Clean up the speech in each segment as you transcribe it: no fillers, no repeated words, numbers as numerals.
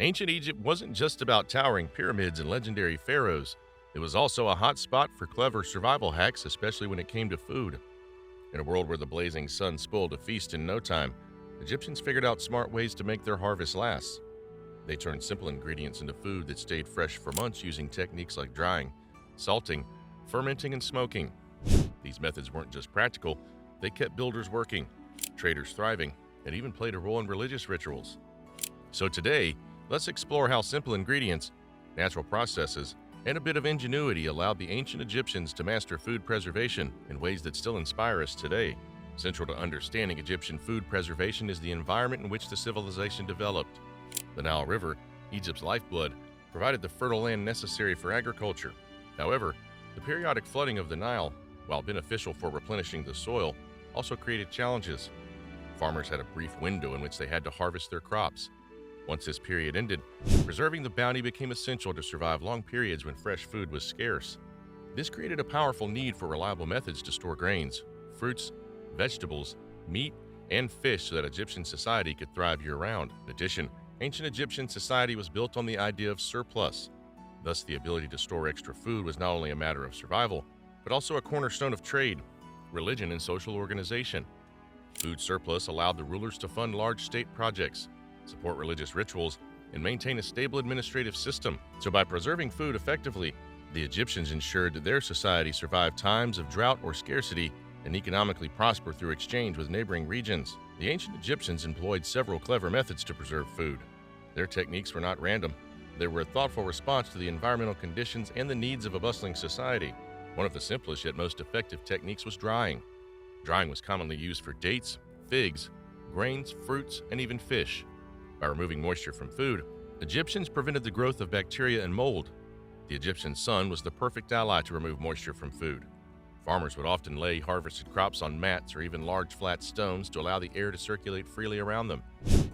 Ancient Egypt wasn't just about towering pyramids and legendary pharaohs. It was also a hot spot for clever survival hacks, especially when it came to food. In a world where the blazing sun spoiled a feast in no time, Egyptians figured out smart ways to make their harvest last. They turned simple ingredients into food that stayed fresh for months using techniques like drying, salting, fermenting, and smoking. These methods weren't just practical, they kept builders working, traders thriving, and even played a role in religious rituals. So today, let's explore how simple ingredients, natural processes, and a bit of ingenuity allowed the ancient Egyptians to master food preservation in ways that still inspire us today. Central to understanding Egyptian food preservation is the environment in which the civilization developed. The Nile River, Egypt's lifeblood, provided the fertile land necessary for agriculture. However, the periodic flooding of the Nile, while beneficial for replenishing the soil, also created challenges. Farmers had a brief window in which they had to harvest their crops. Once this period ended, preserving the bounty became essential to survive long periods when fresh food was scarce. This created a powerful need for reliable methods to store grains, fruits, vegetables, meat, and fish so that Egyptian society could thrive year-round. In addition, ancient Egyptian society was built on the idea of surplus. Thus, the ability to store extra food was not only a matter of survival, but also a cornerstone of trade, religion, and social organization. Food surplus allowed the rulers to fund large state projects, support religious rituals, and maintain a stable administrative system. So by preserving food effectively, the Egyptians ensured that their society survived times of drought or scarcity and economically prospered through exchange with neighboring regions. The ancient Egyptians employed several clever methods to preserve food. Their techniques were not random. They were a thoughtful response to the environmental conditions and the needs of a bustling society. One of the simplest yet most effective techniques was drying. Drying was commonly used for dates, figs, grains, fruits, and even fish. By removing moisture from food, Egyptians prevented the growth of bacteria and mold. The Egyptian sun was the perfect ally to remove moisture from food. Farmers would often lay harvested crops on mats or even large flat stones to allow the air to circulate freely around them.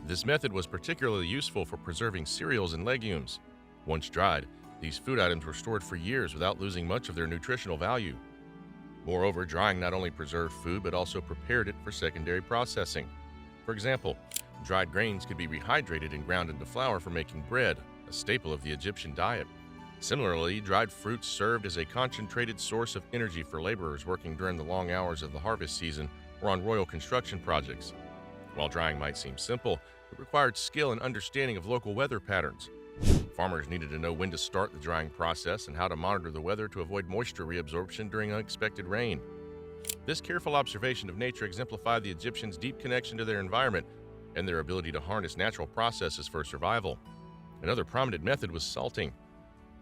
This method was particularly useful for preserving cereals and legumes. Once dried, these food items were stored for years without losing much of their nutritional value. Moreover, drying not only preserved food but also prepared it for secondary processing. For example, dried grains could be rehydrated and ground into flour for making bread, a staple of the Egyptian diet. Similarly, dried fruits served as a concentrated source of energy for laborers working during the long hours of the harvest season or on royal construction projects. While drying might seem simple, it required skill and understanding of local weather patterns. Farmers needed to know when to start the drying process and how to monitor the weather to avoid moisture reabsorption during unexpected rain. This careful observation of nature exemplified the Egyptians' deep connection to their environment and their ability to harness natural processes for survival. Another prominent method was salting.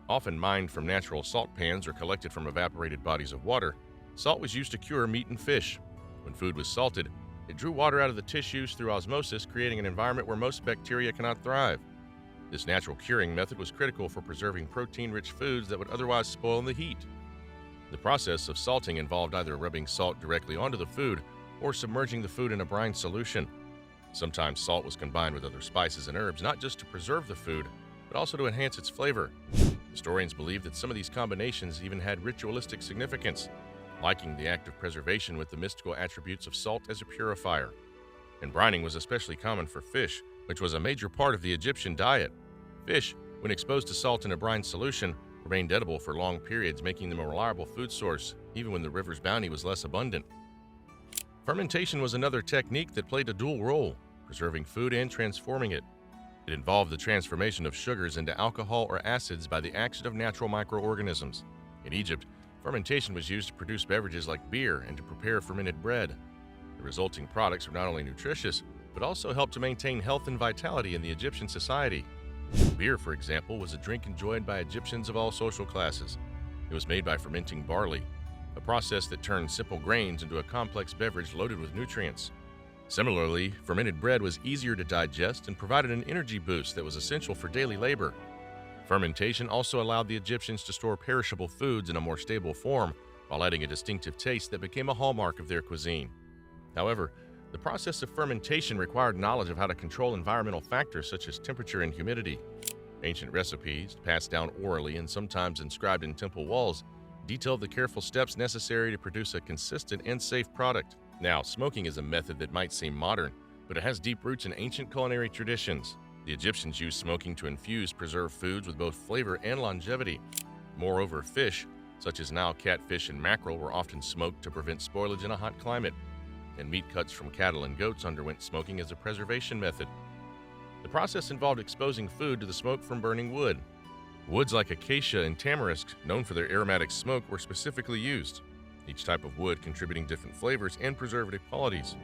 Often mined from natural salt pans or collected from evaporated bodies of water, salt was used to cure meat and fish. When food was salted, it drew water out of the tissues through osmosis, creating an environment where most bacteria cannot thrive. This natural curing method was critical for preserving protein-rich foods that would otherwise spoil in the heat. The process of salting involved either rubbing salt directly onto the food or submerging the food in a brine solution. Sometimes salt was combined with other spices and herbs, not just to preserve the food, but also to enhance its flavor. Historians believe that some of these combinations even had ritualistic significance, liking the act of preservation with the mystical attributes of salt as a purifier. And brining was especially common for fish, which was a major part of the Egyptian diet. Fish, when exposed to salt in a brine solution, remained edible for long periods, making them a reliable food source, even when the river's bounty was less abundant. Fermentation was another technique that played a dual role, preserving food and transforming it. It involved the transformation of sugars into alcohol or acids by the action of natural microorganisms. In Egypt, fermentation was used to produce beverages like beer and to prepare fermented bread. The resulting products were not only nutritious, but also helped to maintain health and vitality in the Egyptian society. Beer, for example, was a drink enjoyed by Egyptians of all social classes. It was made by fermenting barley, a process that turned simple grains into a complex beverage loaded with nutrients. Similarly, fermented bread was easier to digest and provided an energy boost that was essential for daily labor. Fermentation also allowed the Egyptians to store perishable foods in a more stable form, while adding a distinctive taste that became a hallmark of their cuisine. However, the process of fermentation required knowledge of how to control environmental factors such as temperature and humidity. Ancient recipes, passed down orally and sometimes inscribed in temple walls, detailed the careful steps necessary to produce a consistent and safe product. Now, smoking is a method that might seem modern, but it has deep roots in ancient culinary traditions. The Egyptians used smoking to infuse preserved foods with both flavor and longevity. Moreover, fish, such as Nile catfish and mackerel, were often smoked to prevent spoilage in a hot climate, and meat cuts from cattle and goats underwent smoking as a preservation method. The process involved exposing food to the smoke from burning wood. Woods like acacia and tamarisk, known for their aromatic smoke, were specifically used, each type of wood contributing different flavors and preservative qualities.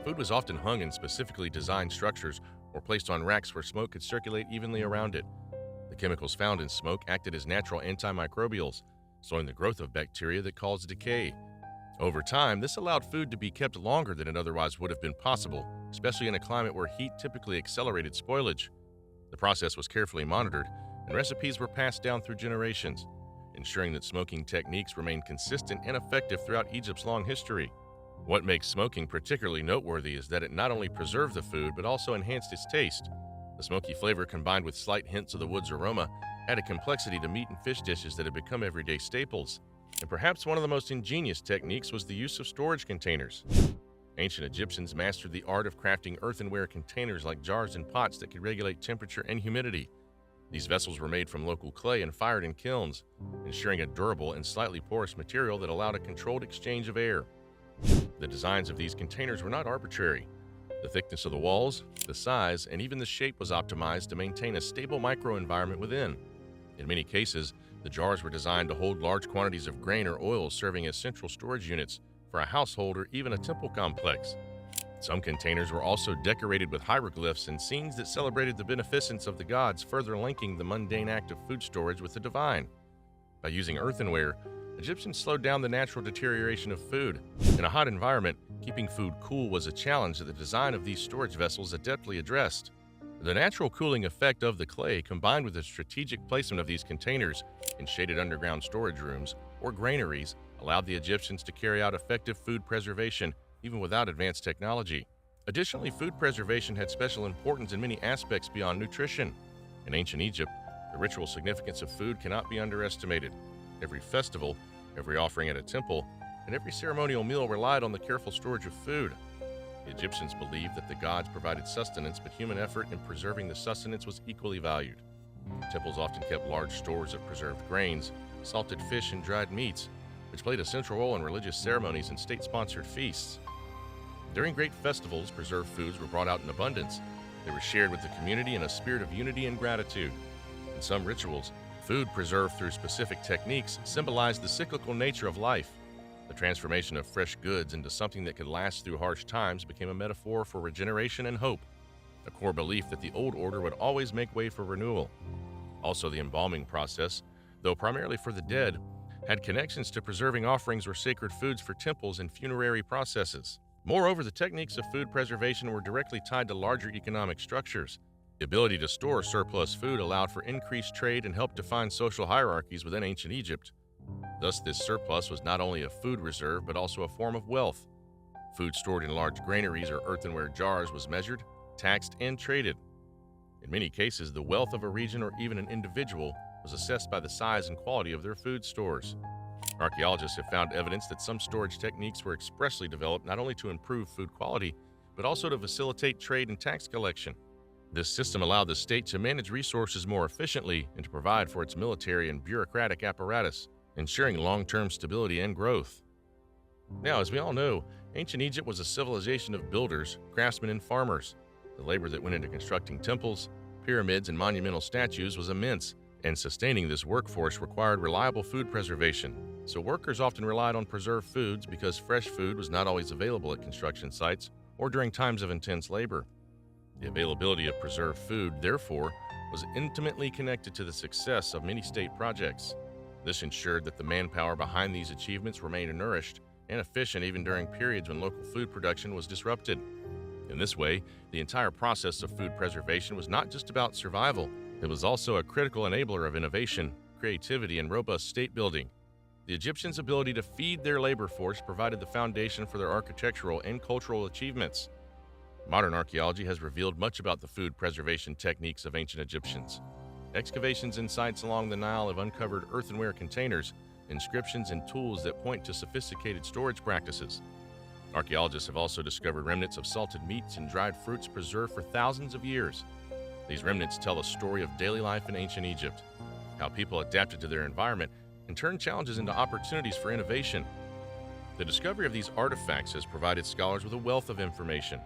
Food was often hung in specifically designed structures or placed on racks where smoke could circulate evenly around it. The chemicals found in smoke acted as natural antimicrobials, slowing the growth of bacteria that caused decay. Over time, this allowed food to be kept longer than it otherwise would have been possible, especially in a climate where heat typically accelerated spoilage. The process was carefully monitored, and recipes were passed down through generations, ensuring that smoking techniques remained consistent and effective throughout Egypt's long history. What makes smoking particularly noteworthy is that it not only preserved the food but also enhanced its taste. The smoky flavor combined with slight hints of the wood's aroma added complexity to meat and fish dishes that have become everyday staples. And perhaps one of the most ingenious techniques was the use of storage containers. Ancient Egyptians mastered the art of crafting earthenware containers like jars and pots that could regulate temperature and humidity. These vessels were made from local clay and fired in kilns, ensuring a durable and slightly porous material that allowed a controlled exchange of air. The designs of these containers were not arbitrary. The thickness of the walls, the size, and even the shape was optimized to maintain a stable microenvironment within. In many cases, the jars were designed to hold large quantities of grain or oil, serving as central storage units for a household or even a temple complex. Some containers were also decorated with hieroglyphs and scenes that celebrated the beneficence of the gods, further linking the mundane act of food storage with the divine. By using earthenware, Egyptians slowed down the natural deterioration of food. In a hot environment, keeping food cool was a challenge that the design of these storage vessels adeptly addressed. The natural cooling effect of the clay, combined with the strategic placement of these containers in shaded underground storage rooms or granaries, allowed the Egyptians to carry out effective food preservation even without advanced technology. Additionally, food preservation had special importance in many aspects beyond nutrition. In ancient Egypt, the ritual significance of food cannot be underestimated. Every festival, every offering at a temple, and every ceremonial meal relied on the careful storage of food. The Egyptians believed that the gods provided sustenance, but human effort in preserving the sustenance was equally valued. Temples often kept large stores of preserved grains, salted fish, and dried meats, which played a central role in religious ceremonies and state-sponsored feasts. During great festivals, preserved foods were brought out in abundance. They were shared with the community in a spirit of unity and gratitude. In some rituals, food preserved through specific techniques symbolized the cyclical nature of life. The transformation of fresh goods into something that could last through harsh times became a metaphor for regeneration and hope, a core belief that the old order would always make way for renewal. Also, the embalming process, though primarily for the dead, had connections to preserving offerings or sacred foods for temples and funerary processes. Moreover, the techniques of food preservation were directly tied to larger economic structures. The ability to store surplus food allowed for increased trade and helped define social hierarchies within ancient Egypt. Thus, this surplus was not only a food reserve, but also a form of wealth. Food stored in large granaries or earthenware jars was measured, taxed, and traded. In many cases, the wealth of a region or even an individual was assessed by the size and quality of their food stores. Archaeologists have found evidence that some storage techniques were expressly developed not only to improve food quality, but also to facilitate trade and tax collection. This system allowed the state to manage resources more efficiently and to provide for its military and bureaucratic apparatus, ensuring long-term stability and growth. Now, as we all know, ancient Egypt was a civilization of builders, craftsmen, and farmers. The labor that went into constructing temples, pyramids, and monumental statues was immense, and sustaining this workforce required reliable food preservation. So workers often relied on preserved foods because fresh food was not always available at construction sites or during times of intense labor. The availability of preserved food, therefore, was intimately connected to the success of many state projects. This ensured that the manpower behind these achievements remained nourished and efficient even during periods when local food production was disrupted. In this way, the entire process of food preservation was not just about survival, it was also a critical enabler of innovation, creativity, and robust state building. The Egyptians' ability to feed their labor force provided the foundation for their architectural and cultural achievements. Modern archaeology has revealed much about the food preservation techniques of ancient Egyptians. Excavations in sites along the Nile have uncovered earthenware containers, inscriptions, and tools that point to sophisticated storage practices. Archaeologists have also discovered remnants of salted meats and dried fruits preserved for thousands of years. These remnants tell a story of daily life in ancient Egypt, how people adapted to their environment and turned challenges into opportunities for innovation. The discovery of these artifacts has provided scholars with a wealth of information,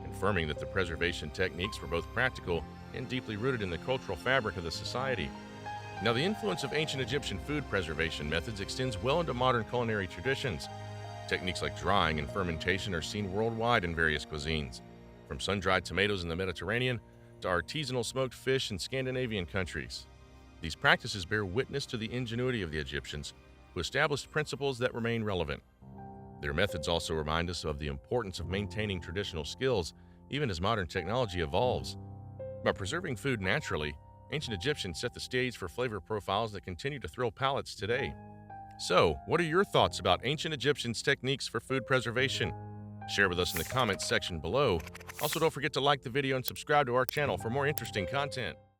confirming that the preservation techniques were both practical and deeply rooted in the cultural fabric of the society. Now, the influence of ancient Egyptian food preservation methods extends well into modern culinary traditions. Techniques like drying and fermentation are seen worldwide in various cuisines, from sun-dried tomatoes in the Mediterranean to artisanal smoked fish in Scandinavian countries. These practices bear witness to the ingenuity of the Egyptians, who established principles that remain relevant. Their methods also remind us of the importance of maintaining traditional skills, even as modern technology evolves. By preserving food naturally, ancient Egyptians set the stage for flavor profiles that continue to thrill palates today. So, what are your thoughts about ancient Egyptians' techniques for food preservation? Share with us in the comments section below. Also, don't forget to like the video and subscribe to our channel for more interesting content.